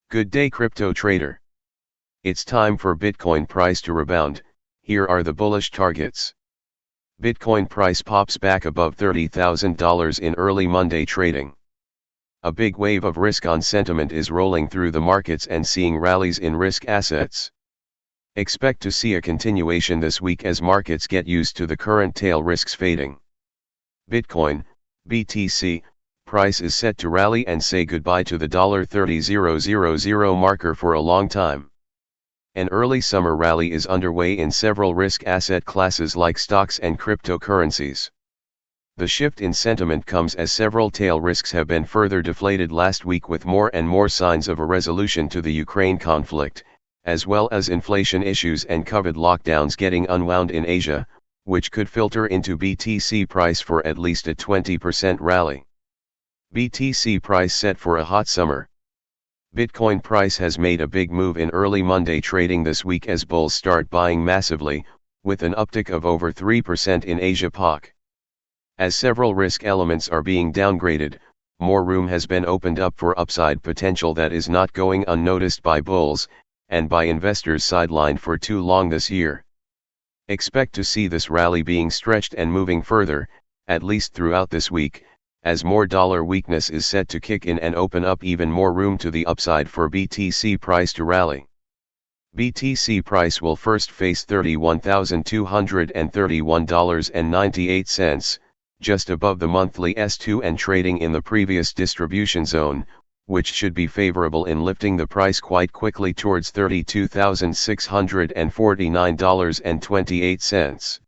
Good day crypto trader. It's time for Bitcoin price to rebound. Here are the bullish targets. Bitcoin price pops back above $30,000 in early Monday trading. A big wave of risk-on sentiment is rolling through the markets and seeing rallies in risk assets. Expect to see a continuation this week as markets get used to the current tail risks fading. Bitcoin, BTC, price is set to rally and say goodbye to the $30,000 marker for a long time. An early summer rally is underway in several risk asset classes like stocks and cryptocurrencies. The shift in sentiment comes as several tail risks have been further deflated last week with more and more signs of a resolution to the Ukraine conflict, as well as inflation issues and COVID lockdowns getting unwound in Asia, which could filter into BTC price for at least a 20% rally. BTC price set for a hot summer. Bitcoin price has made a big move in early Monday trading this week as bulls start buying massively, with an uptick of over 3% in Asia-Pac. As several risk elements are being downgraded, more room has been opened up for upside potential that is not going unnoticed by bulls, and by investors sidelined for too long this year. Expect to see this rally being stretched and moving further, at least throughout this week, as more dollar weakness is set to kick in and open up even more room to the upside for BTC price to rally. BTC price will first face $31,231.98, just above the monthly S2 and trading in the previous distribution zone, which should be favorable in lifting the price quite quickly towards $32,649.28.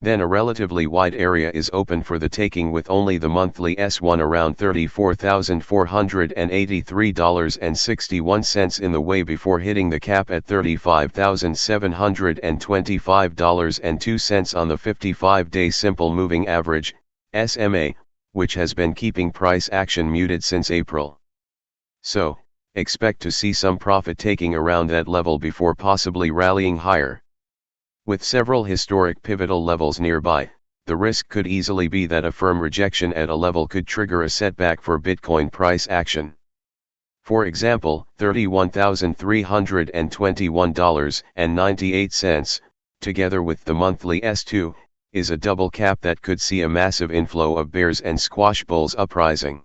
Then a relatively wide area is open for the taking with only the monthly S1 around $34,483.61 in the way before hitting the cap at $35,725.02 on the 55-day simple moving average, SMA, which has been keeping price action muted since April. So, expect to see some profit taking around that level before possibly rallying higher. With several historic pivotal levels nearby, the risk could easily be that a firm rejection at a level could trigger a setback for Bitcoin price action. For example, $31,321.98, together with the monthly S2, is a double cap that could see a massive inflow of bears and squash bulls uprising.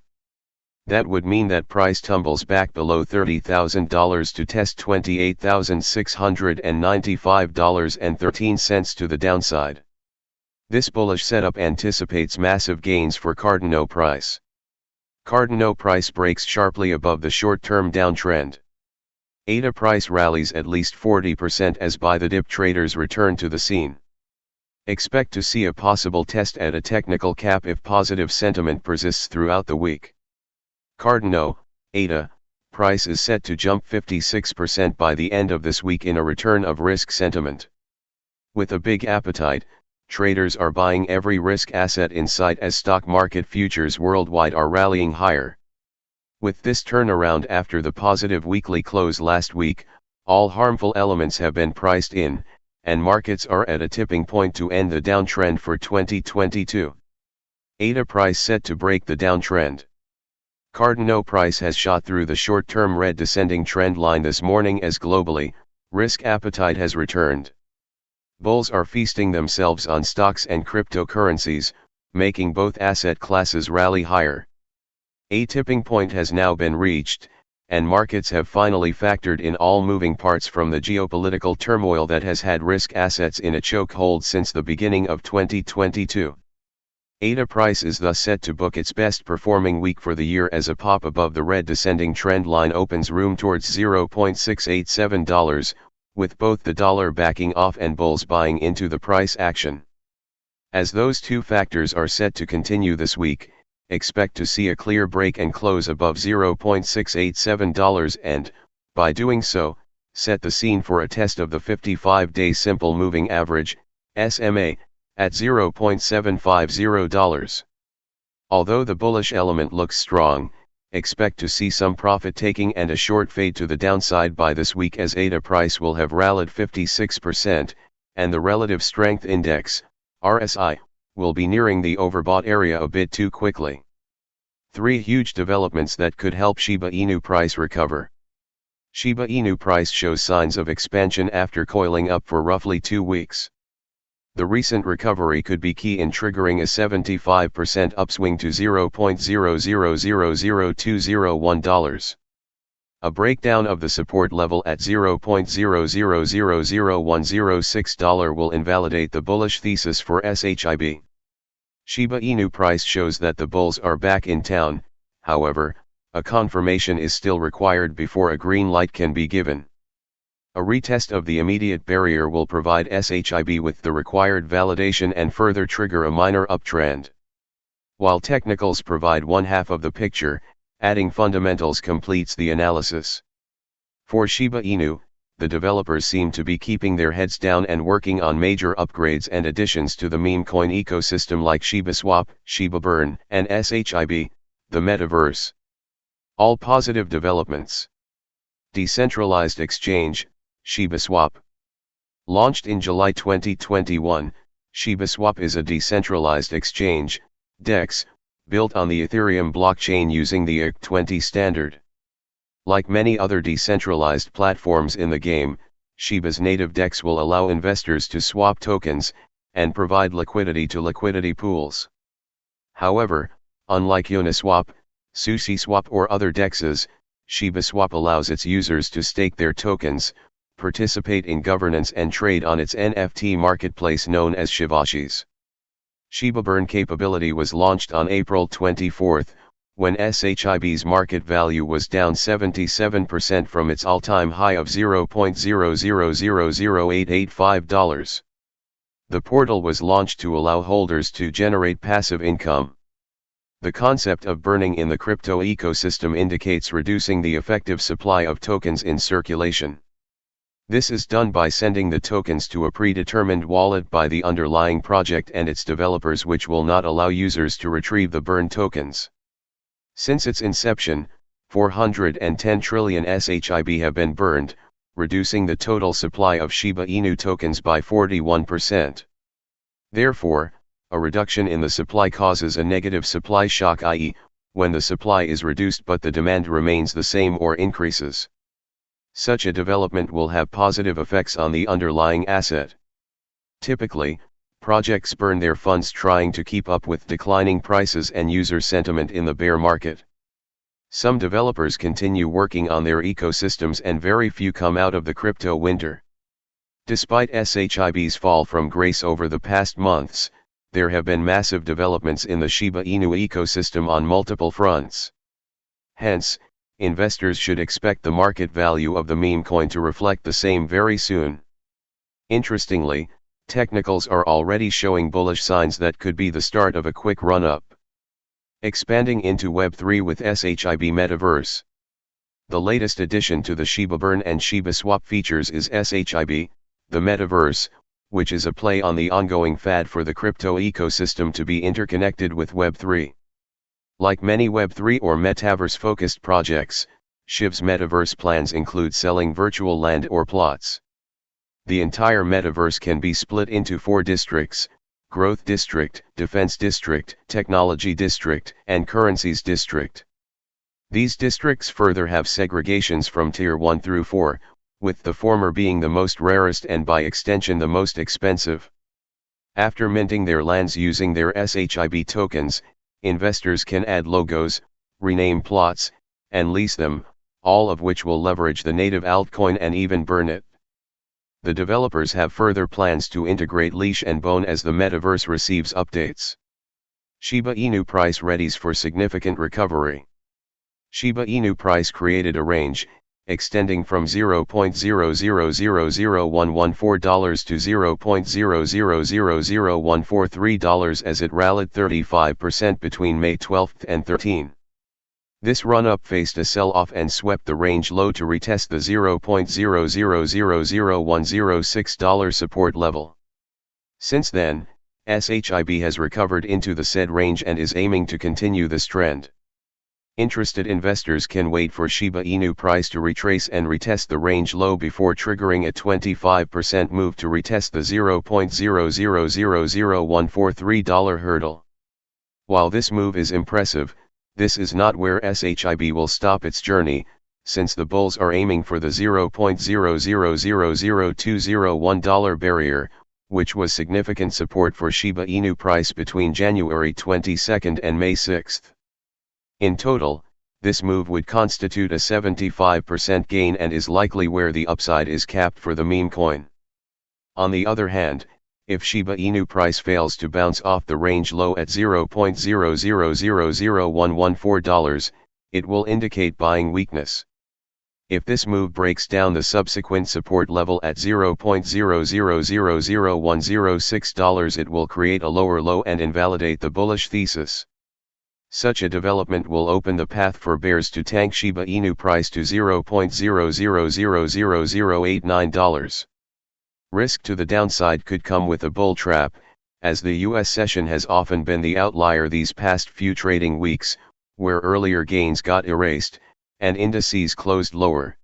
That would mean that price tumbles back below $30,000 to test $28,695.13 to the downside. This bullish setup anticipates massive gains for Cardano price. Cardano price breaks sharply above the short-term downtrend. ADA price rallies at least 40% as buy the dip traders return to the scene. Expect to see a possible test at a technical cap if positive sentiment persists throughout the week. Cardano, ADA, price is set to jump 56% by the end of this week in a return of risk sentiment. With a big appetite, traders are buying every risk asset in sight as stock market futures worldwide are rallying higher. With this turnaround after the positive weekly close last week, all harmful elements have been priced in, and markets are at a tipping point to end the downtrend for 2022. ADA price set to break the downtrend. Cardano price has shot through the short-term red descending trend line this morning as globally, risk appetite has returned. Bulls are feasting themselves on stocks and cryptocurrencies, making both asset classes rally higher. A tipping point has now been reached, and markets have finally factored in all moving parts from the geopolitical turmoil that has had risk assets in a chokehold since the beginning of 2022. ADA price is thus set to book its best performing week for the year as a pop above the red descending trend line opens room towards $0.687, with both the dollar backing off and bulls buying into the price action. As those two factors are set to continue this week, expect to see a clear break and close above $0.687 and, by doing so, set the scene for a test of the 55-day simple moving average, SMA, at $0.750. Although the bullish element looks strong, expect to see some profit taking and a short fade to the downside by this week as ADA price will have rallied 56%, and the Relative Strength Index, RSI, will be nearing the overbought area a bit too quickly. 3 huge developments that could help Shiba Inu price recover. Shiba Inu price shows signs of expansion after coiling up for roughly 2 weeks. The recent recovery could be key in triggering a 75% upswing to $0.00000201. A breakdown of the support level at $0.00000106 will invalidate the bullish thesis for SHIB. Shiba Inu price shows that the bulls are back in town, however, a confirmation is still required before a green light can be given. A retest of the immediate barrier will provide SHIB with the required validation and further trigger a minor uptrend. While technicals provide one half of the picture, adding fundamentals completes the analysis. For Shiba Inu, the developers seem to be keeping their heads down and working on major upgrades and additions to the meme coin ecosystem like Shiba Swap, Shiba Burn, and SHIB, the metaverse. All positive developments. Decentralized exchange, Shiba Swap. Launched in July 2021, Shiba Swap is a decentralized exchange, DEX, built on the Ethereum blockchain using the ERC20 standard. Like many other decentralized platforms in the game, Shiba's native DEX will allow investors to swap tokens, and provide liquidity to liquidity pools. However, unlike Uniswap, SushiSwap or other DEXs, Shiba Swap allows its users to stake their tokens, participate in governance and trade on its NFT marketplace known as Shivashis. Shiba Burn capability was launched on April 24, when SHIB's market value was down 77% from its all-time high of $0.00000885. The portal was launched to allow holders to generate passive income. The concept of burning in the crypto ecosystem indicates reducing the effective supply of tokens in circulation. This is done by sending the tokens to a predetermined wallet by the underlying project and its developers, which will not allow users to retrieve the burned tokens. Since its inception, 410 trillion SHIB have been burned, reducing the total supply of Shiba Inu tokens by 41%. Therefore, a reduction in the supply causes a negative supply shock, i.e., when the supply is reduced but the demand remains the same or increases. Such a development will have positive effects on the underlying asset. Typically, projects burn their funds trying to keep up with declining prices and user sentiment in the bear market. Some developers continue working on their ecosystems and very few come out of the crypto winter. Despite SHIB's fall from grace over the past months, there have been massive developments in the Shiba Inu ecosystem on multiple fronts. Hence, investors should expect the market value of the meme coin to reflect the same very soon. Interestingly, technicals are already showing bullish signs that could be the start of a quick run-up. Expanding into Web3 with SHIB Metaverse. The latest addition to the Shiba Burn and Shiba Swap features is SHIB, the Metaverse, which is a play on the ongoing fad for the crypto ecosystem to be interconnected with Web3. Like many Web3 or metaverse-focused projects, SHIB's metaverse plans include selling virtual land or plots. The entire metaverse can be split into 4 districts: Growth District, Defense District, Technology District, and Currencies District. These districts further have segregations from Tier 1 through 4, with the former being the most rarest and by extension the most expensive. After minting their lands using their SHIB tokens, investors can add logos, rename plots, and lease them, all of which will leverage the native altcoin and even burn it. The developers have further plans to integrate Leash and Bone as the metaverse receives updates. Shiba Inu price readies for significant recovery. Shiba Inu price created a range, extending from $0.00001114 to $0.00000143 as it rallied 35% between May 12 and 13. This run-up faced a sell-off and swept the range low to retest the $0.00000106 support level. Since then, SHIB has recovered into the said range and is aiming to continue this trend. Interested investors can wait for Shiba Inu price to retrace and retest the range low before triggering a 25% move to retest the $0.00000143 hurdle. While this move is impressive, this is not where SHIB will stop its journey, since the bulls are aiming for the $0.00000201 barrier, which was significant support for Shiba Inu price between January 22 and May 6. In total, this move would constitute a 75% gain and is likely where the upside is capped for the meme coin. On the other hand, if Shiba Inu price fails to bounce off the range low at $0.00000114, it will indicate buying weakness. If this move breaks down the subsequent support level at $0.00000106, it will create a lower low and invalidate the bullish thesis. Such a development will open the path for bears to tank Shiba Inu price to $0.00000089. Risk to the downside could come with a bull trap, as the US session has often been the outlier these past few trading weeks, where earlier gains got erased, and indices closed lower.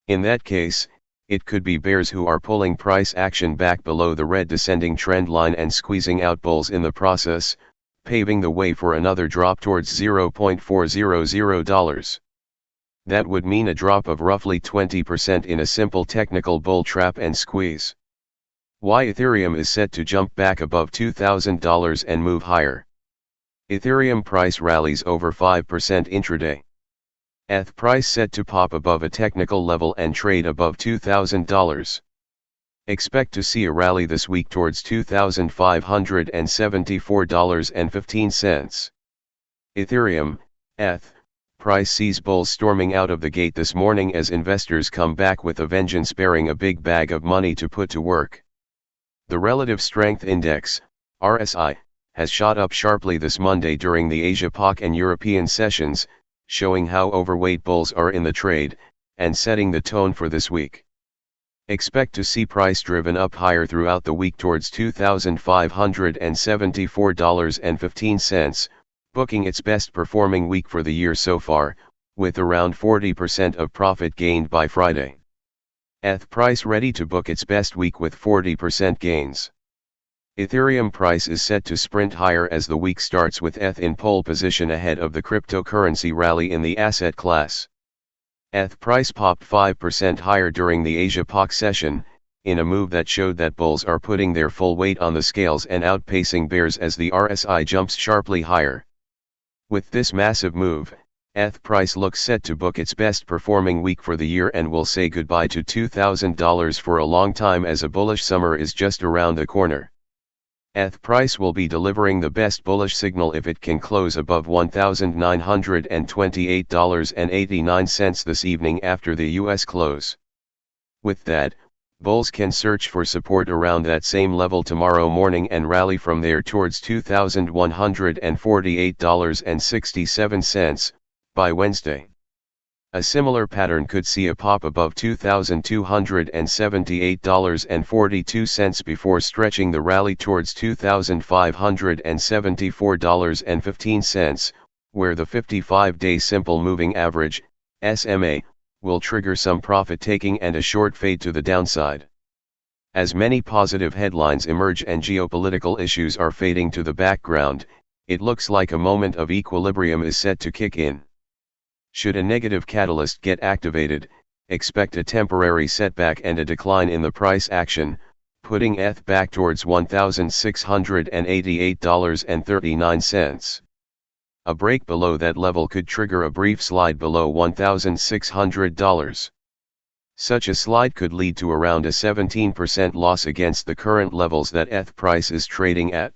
In that case, it could be bears who are pulling price action back below the red descending trend line and squeezing out bulls in the process, paving the way for another drop towards $0.400. That would mean a drop of roughly 20% in a simple technical bull trap and squeeze. Why Ethereum is set to jump back above $2,000 and move higher. Ethereum price rallies over 5% intraday. ETH price set to pop above a technical level and trade above $2,000. Expect to see a rally this week towards $2,574.15. Ethereum, ETH, price sees bulls storming out of the gate this morning as investors come back with a vengeance, bearing a big bag of money to put to work. The Relative Strength Index, RSI, has shot up sharply this Monday during the Asia-Pac and European sessions, showing how overweight bulls are in the trade, and setting the tone for this week. Expect to see price driven up higher throughout the week towards $2,574.15, booking its best performing week for the year so far, with around 40% of profit gained by Friday. ETH price ready to book its best week with 40% gains. Ethereum price is set to sprint higher as the week starts, with ETH in pole position ahead of the cryptocurrency rally in the asset class. ETH price popped 5% higher during the Asia-Pac session, in a move that showed that bulls are putting their full weight on the scales and outpacing bears as the RSI jumps sharply higher. With this massive move, ETH price looks set to book its best performing week for the year and will say goodbye to $2,000 for a long time, as a bullish summer is just around the corner. ETH price will be delivering the best bullish signal if it can close above $1,928.89 this evening after the US close. With that, bulls can search for support around that same level tomorrow morning and rally from there towards $2,148.67 by Wednesday. A similar pattern could see a pop above $2,278.42 before stretching the rally towards $2,574.15, where the 55-day simple moving average, SMA, will trigger some profit taking and a short fade to the downside. As many positive headlines emerge and geopolitical issues are fading to the background, it looks like a moment of equilibrium is set to kick in. Should a negative catalyst get activated, expect a temporary setback and a decline in the price action, putting ETH back towards $1,688.39. A break below that level could trigger a brief slide below $1,600. Such a slide could lead to around a 17% loss against the current levels that ETH price is trading at.